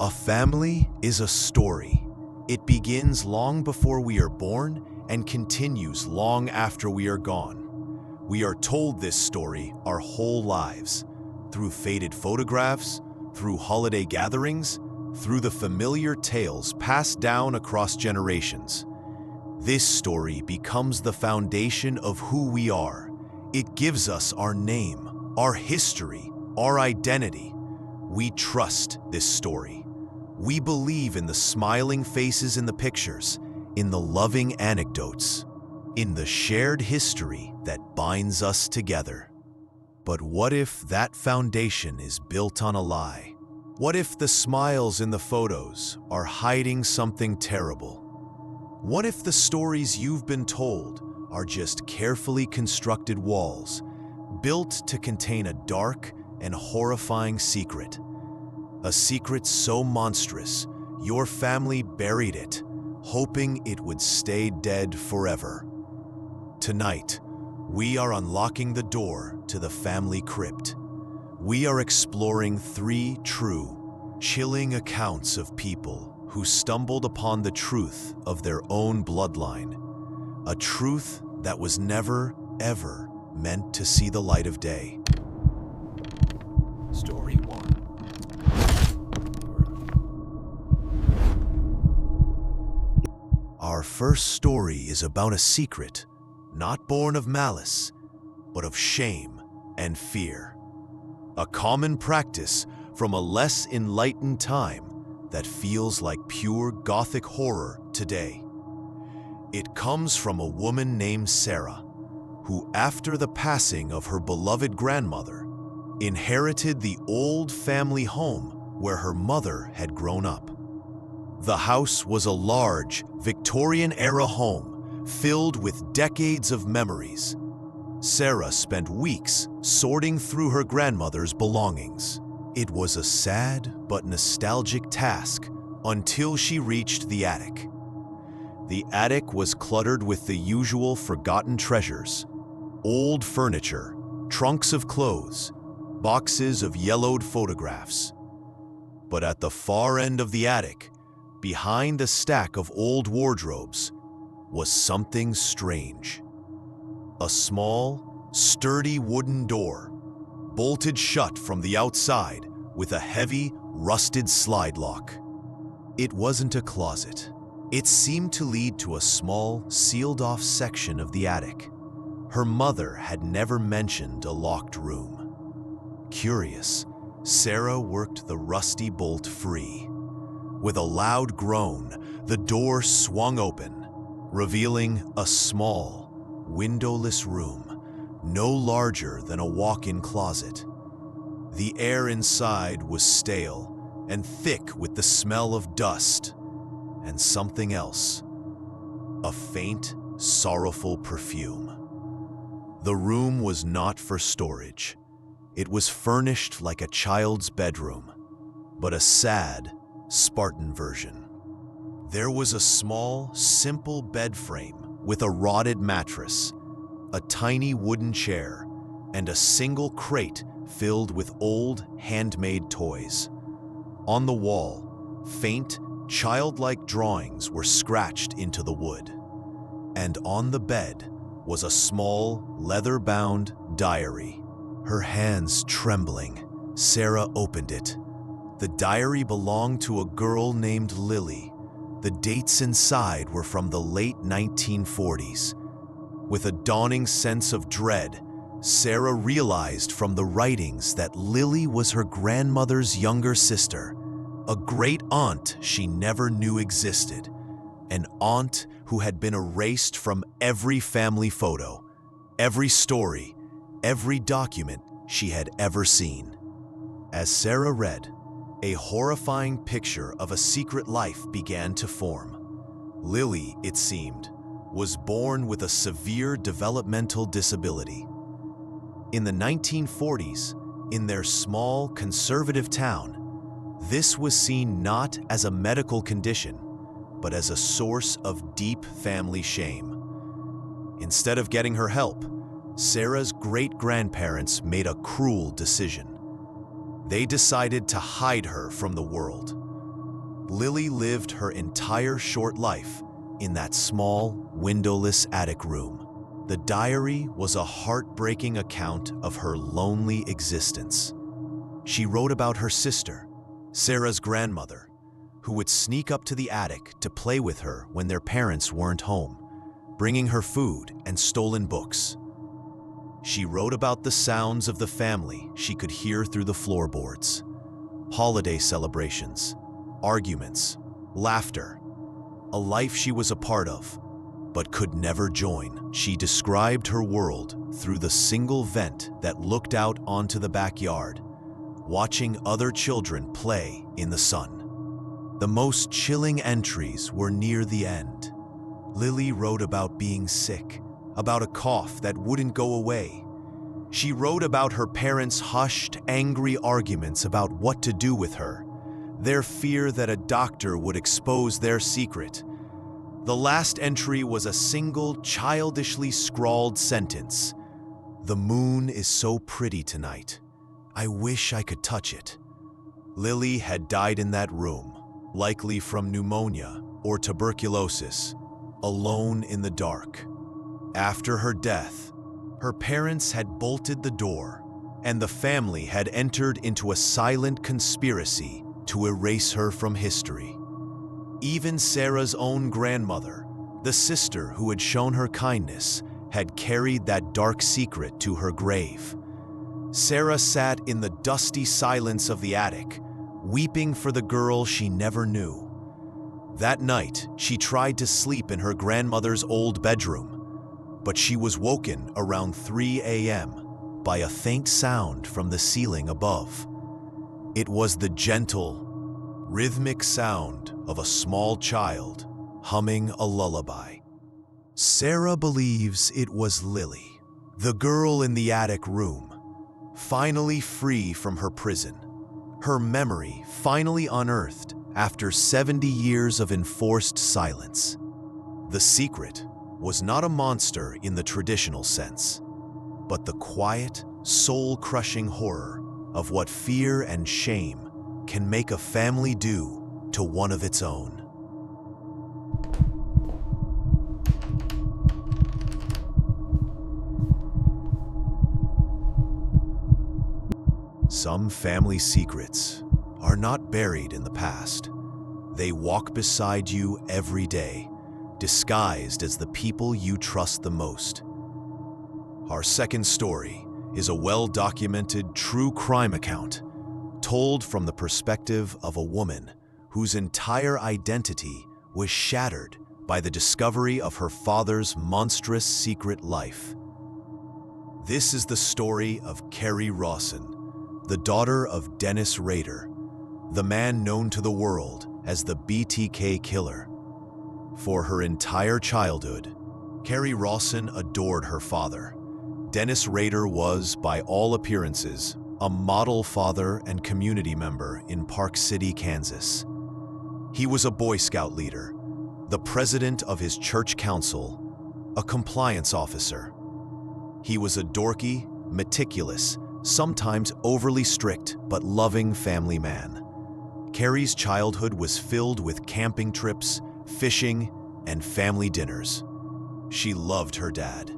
A family is a story. It begins long before we are born and continues long after we are gone. We are told this story our whole lives, through faded photographs, through holiday gatherings, through the familiar tales passed down across generations. This story becomes the foundation of who we are. It gives us our name, our history, our identity. We trust this story. We believe in the smiling faces in the pictures, in the loving anecdotes, in the shared history that binds us together. But what if that foundation is built on a lie? What if the smiles in the photos are hiding something terrible? What if the stories you've been told are just carefully constructed walls, built to contain a dark and horrifying secret? A secret so monstrous, your family buried it, hoping it would stay dead forever. Tonight, we are unlocking the door to the family crypt. We are exploring 3 true, chilling accounts of people who stumbled upon the truth of their own bloodline, a truth that was never, ever meant to see the light of day. Story 1. Our first story is about a secret, not born of malice, but of shame and fear. A common practice from a less enlightened time that feels like pure Gothic horror today. It comes from a woman named Sarah, who, after the passing of her beloved grandmother, inherited the old family home where her mother had grown up. The house was a large, Victorian-era home filled with decades of memories. Sarah spent weeks sorting through her grandmother's belongings. It was a sad but nostalgic task until she reached the attic. The attic was cluttered with the usual forgotten treasures: old furniture, trunks of clothes, boxes of yellowed photographs. But at the far end of the attic, behind a stack of old wardrobes, was something strange. A small, sturdy wooden door, bolted shut from the outside with a heavy, rusted slide lock. It wasn't a closet. It seemed to lead to a small, sealed-off section of the attic. Her mother had never mentioned a locked room. Curious, Sarah worked the rusty bolt free. With a loud groan, the door swung open, revealing a small, windowless room, no larger than a walk-in closet. The air inside was stale and thick with the smell of dust and something else, a faint, sorrowful perfume. The room was not for storage. It was furnished like a child's bedroom, but a sad, Spartan version. There was a small, simple bed frame with a rotted mattress, a tiny wooden chair, and a single crate filled with old, handmade toys. On the wall, faint, childlike drawings were scratched into the wood. And on the bed was a small, leather-bound diary. Her hands trembling, Sarah opened it. The diary belonged to a girl named Lily. The dates inside were from the late 1940s. With a dawning sense of dread, Sarah realized from the writings that Lily was her grandmother's younger sister, a great aunt she never knew existed, an aunt who had been erased from every family photo, every story, every document she had ever seen. As Sarah read, a horrifying picture of a secret life began to form. Lily, it seemed, was born with a severe developmental disability. In the 1940s, in their small, conservative town, this was seen not as a medical condition, but as a source of deep family shame. Instead of getting her help, Sarah's great-grandparents made a cruel decision. They decided to hide her from the world. Lily lived her entire short life in that small, windowless attic room. The diary was a heartbreaking account of her lonely existence. She wrote about her sister, Sarah's grandmother, who would sneak up to the attic to play with her when their parents weren't home, bringing her food and stolen books. She wrote about the sounds of the family she could hear through the floorboards, holiday celebrations, arguments, laughter, a life she was a part of, but could never join. She described her world through the single vent that looked out onto the backyard, watching other children play in the sun. The most chilling entries were near the end. Lily wrote about being sick, about a cough that wouldn't go away. She wrote about her parents' hushed, angry arguments about what to do with her, their fear that a doctor would expose their secret. The last entry was a single, childishly scrawled sentence. "The moon is so pretty tonight. I wish I could touch it." Lily had died in that room, likely from pneumonia or tuberculosis, alone in the dark. After her death, her parents had bolted the door, and the family had entered into a silent conspiracy to erase her from history. Even Sarah's own grandmother, the sister who had shown her kindness, had carried that dark secret to her grave. Sarah sat in the dusty silence of the attic, weeping for the girl she never knew. That night, she tried to sleep in her grandmother's old bedroom, but she was woken around 3 a.m. by a faint sound from the ceiling above. It was the gentle, rhythmic sound of a small child humming a lullaby. Sarah believes it was Lily, the girl in the attic room, finally free from her prison, her memory finally unearthed after 70 years of enforced silence. The secret was not a monster in the traditional sense, but the quiet, soul-crushing horror of what fear and shame can make a family do to one of its own. Some family secrets are not buried in the past. They walk beside you every day, disguised as the people you trust the most. Our second story is a well-documented true crime account, told from the perspective of a woman whose entire identity was shattered by the discovery of her father's monstrous secret life. This is the story of Carrie Rawson, the daughter of Dennis Rader, the man known to the world as the BTK killer. For her entire childhood, Carrie Rawson adored her father. Dennis Rader was, by all appearances, a model father and community member in Park City, Kansas. He was a Boy Scout leader, the president of his church council, a compliance officer. He was a dorky, meticulous, sometimes overly strict but loving family man. Carrie's childhood was filled with camping trips, fishing, and family dinners. She loved her dad.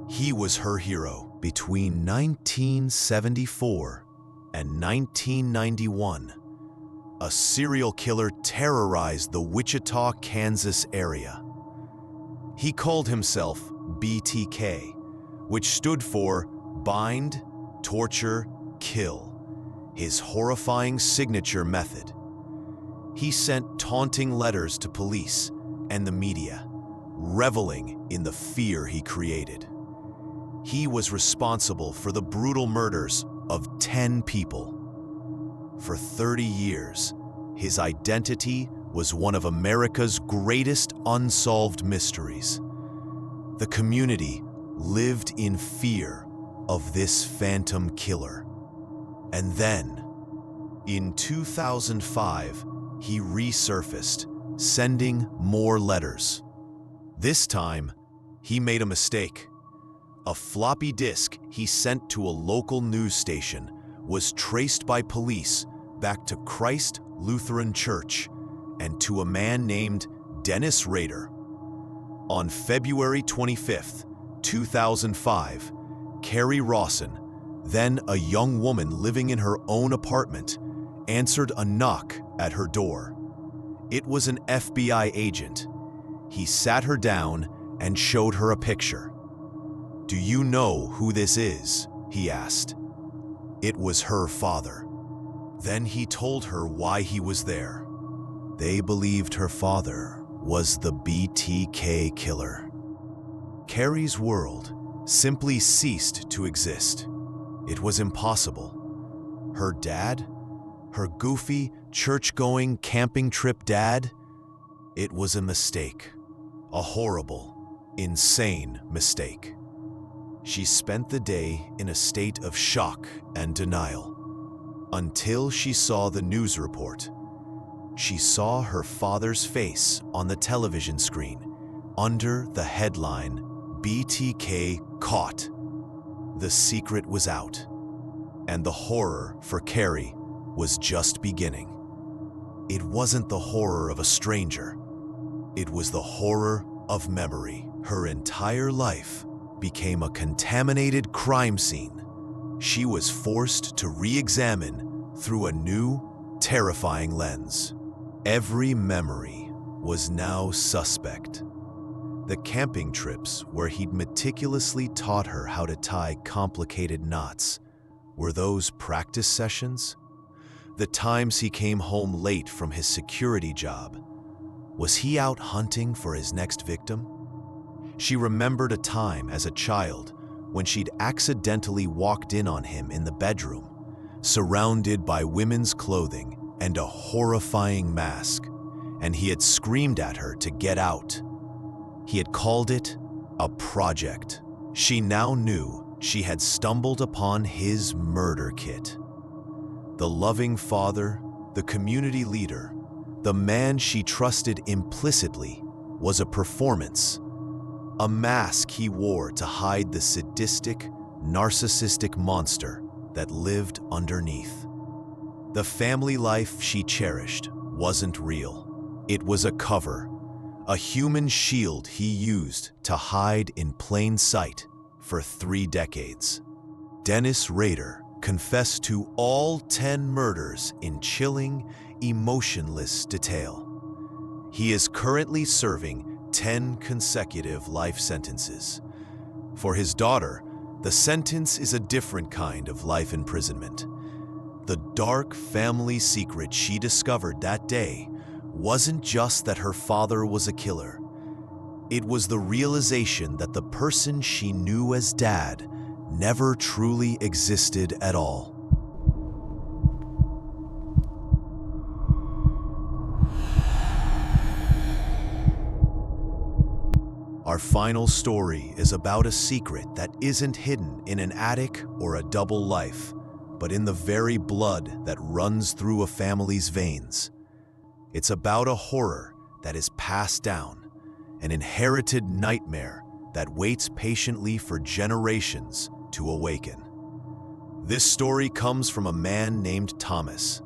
He was her hero. Between 1974 and 1991, a serial killer terrorized the Wichita, Kansas area. He called himself BTK, which stood for Bind, Torture, Kill, his horrifying signature method. He sent taunting letters to police and the media, reveling in the fear he created. He was responsible for the brutal murders of 10 people. For 30 years, his identity was one of America's greatest unsolved mysteries. The community lived in fear of this phantom killer. And then, in 2005, he resurfaced, sending more letters. This time, he made a mistake. A floppy disk he sent to a local news station was traced by police back to Christ Lutheran Church and to a man named Dennis Rader. On February 25, 2005, Carrie Rawson, then a young woman living in her own apartment, answered a knock at her door. It was an FBI agent. He sat her down and showed her a picture. "Do you know who this is?" he asked. It was her father. Then he told her why he was there. They believed her father was the BTK killer. Carrie's world simply ceased to exist. It was impossible. Her dad? Her goofy, church-going, camping trip dad? It was a mistake. A horrible, insane mistake. She spent the day in a state of shock and denial, until she saw the news report. She saw her father's face on the television screen, under the headline, "BTK Caught." The secret was out, and the horror for Carrie was just beginning. It wasn't the horror of a stranger. It was the horror of memory. Her entire life became a contaminated crime scene. She was forced to re-examine through a new, terrifying lens. Every memory was now suspect. The camping trips where he'd meticulously taught her how to tie complicated knots, were those practice sessions? The times he came home late from his security job, was he out hunting for his next victim? She remembered a time as a child when she'd accidentally walked in on him in the bedroom, surrounded by women's clothing and a horrifying mask, and he had screamed at her to get out. He had called it a project. She now knew she had stumbled upon his murder kit. The loving father, the community leader, the man she trusted implicitly, was a performance, a mask he wore to hide the sadistic, narcissistic monster that lived underneath. The family life she cherished wasn't real. It was a cover, a human shield he used to hide in plain sight for 3 decades. Dennis Rader confessed to all 10 murders in chilling, emotionless detail. He is currently serving 10 consecutive life sentences. For his daughter, the sentence is a different kind of life imprisonment. The dark family secret she discovered that day wasn't just that her father was a killer. It was the realization that the person she knew as Dad never truly existed at all. Our final story is about a secret that isn't hidden in an attic or a double life, but in the very blood that runs through a family's veins. It's about a horror that is passed down, an inherited nightmare that waits patiently for generations to awaken. This story comes from a man named Thomas.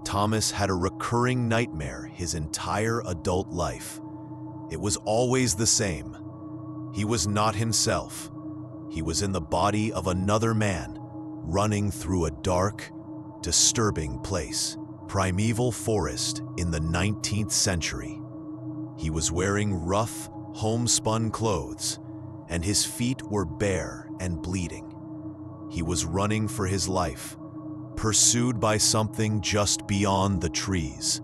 Thomas had a recurring nightmare his entire adult life. It was always the same. He was not himself. He was in the body of another man, running through a dark, disturbing place. Primeval forest in the 19th century. He was wearing rough, homespun clothes, and his feet were bare and bleeding. He was running for his life, pursued by something just beyond the trees,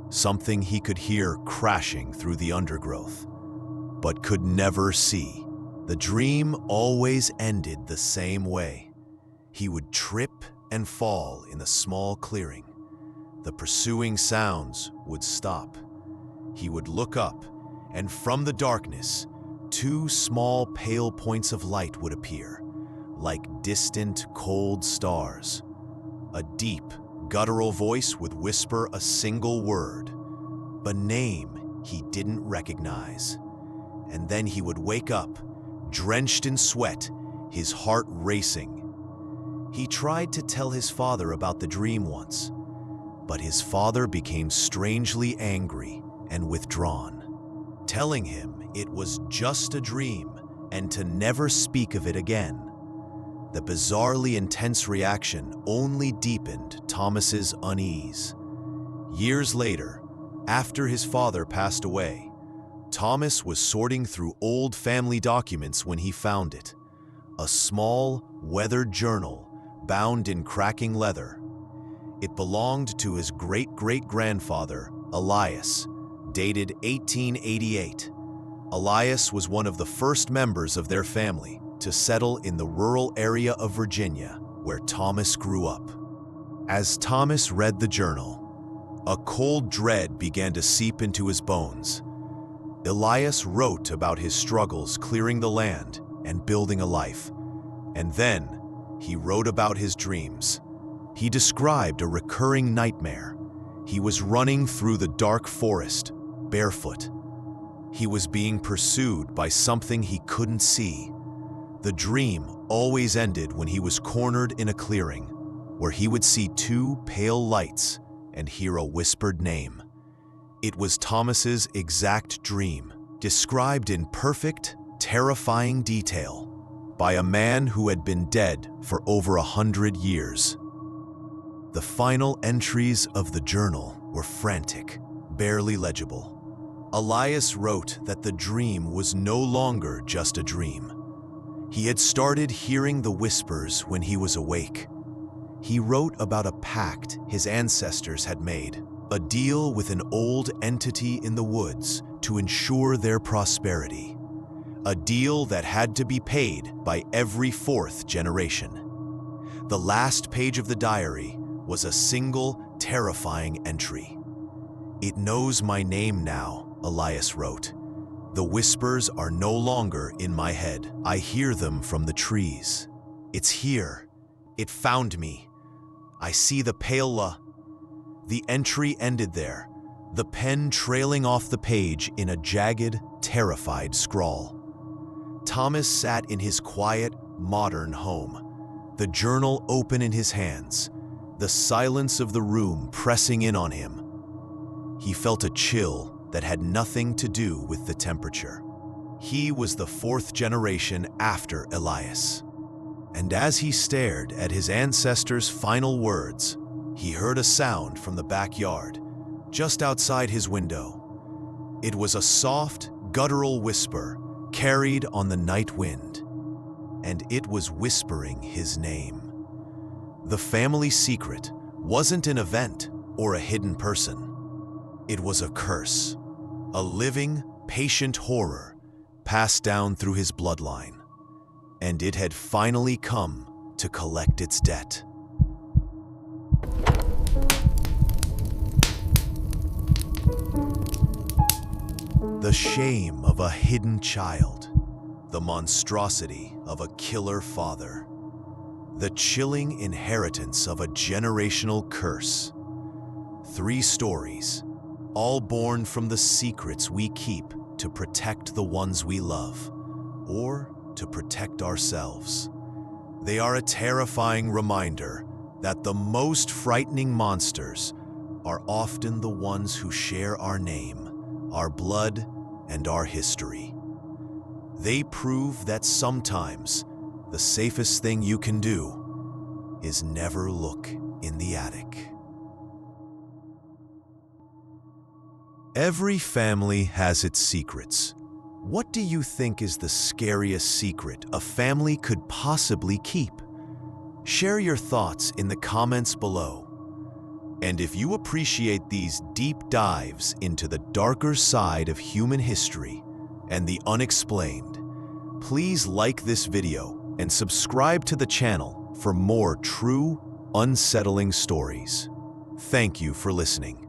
something he could hear crashing through the undergrowth, but could never see. The dream always ended the same way. He would trip and fall in a small clearing. The pursuing sounds would stop. He would look up, and from the darkness, 2 small pale points of light would appear, like distant, cold stars. A deep, guttural voice would whisper a single word, a name he didn't recognize. And then he would wake up, drenched in sweat, his heart racing. He tried to tell his father about the dream once, but his father became strangely angry and withdrawn, telling him it was just a dream and to never speak of it again. The bizarrely intense reaction only deepened Thomas's unease. Years later, after his father passed away, Thomas was sorting through old family documents when he found it. A small, weathered journal bound in cracking leather. It belonged to his great-great-grandfather, Elias, dated 1888. Elias was one of the first members of their family to settle in the rural area of Virginia, where Thomas grew up. As Thomas read the journal, a cold dread began to seep into his bones. Elias wrote about his struggles clearing the land and building a life. And then, he wrote about his dreams. He described a recurring nightmare. He was running through the dark forest, barefoot. He was being pursued by something he couldn't see. The dream always ended when he was cornered in a clearing, where he would see two pale lights and hear a whispered name. It was Thomas's exact dream, described in perfect, terrifying detail by a man who had been dead for over 100 years. The final entries of the journal were frantic, barely legible. Elias wrote that the dream was no longer just a dream. He had started hearing the whispers when he was awake. He wrote about a pact his ancestors had made, a deal with an old entity in the woods to ensure their prosperity. A deal that had to be paid by every fourth generation. The last page of the diary was a single, terrifying entry. "It knows my name now," Elias wrote. "The whispers are no longer in my head. I hear them from the trees. It's here. It found me. I see the pale The entry ended there, the pen trailing off the page in a jagged, terrified scrawl. Thomas sat in his quiet, modern home, the journal open in his hands, the silence of the room pressing in on him. He felt a chill that had nothing to do with the temperature. He was the fourth generation after Elias. And as he stared at his ancestors' final words, he heard a sound from the backyard, just outside his window. It was a soft, guttural whisper carried on the night wind, and it was whispering his name. The family secret wasn't an event or a hidden person. It was a curse, a living, patient horror passed down through his bloodline, and it had finally come to collect its debt. The shame of a hidden child, the monstrosity of a killer father, the chilling inheritance of a generational curse. 3 stories, all born from the secrets we keep to protect the ones we love, or to protect ourselves. They are a terrifying reminder that the most frightening monsters are often the ones who share our name, our blood, and our history. They prove that sometimes the safest thing you can do is never look in the attic. Every family has its secrets. What do you think is the scariest secret a family could possibly keep? Share your thoughts in the comments below. And if you appreciate these deep dives into the darker side of human history and the unexplained, please like this video and subscribe to the channel for more true, unsettling stories. Thank you for listening.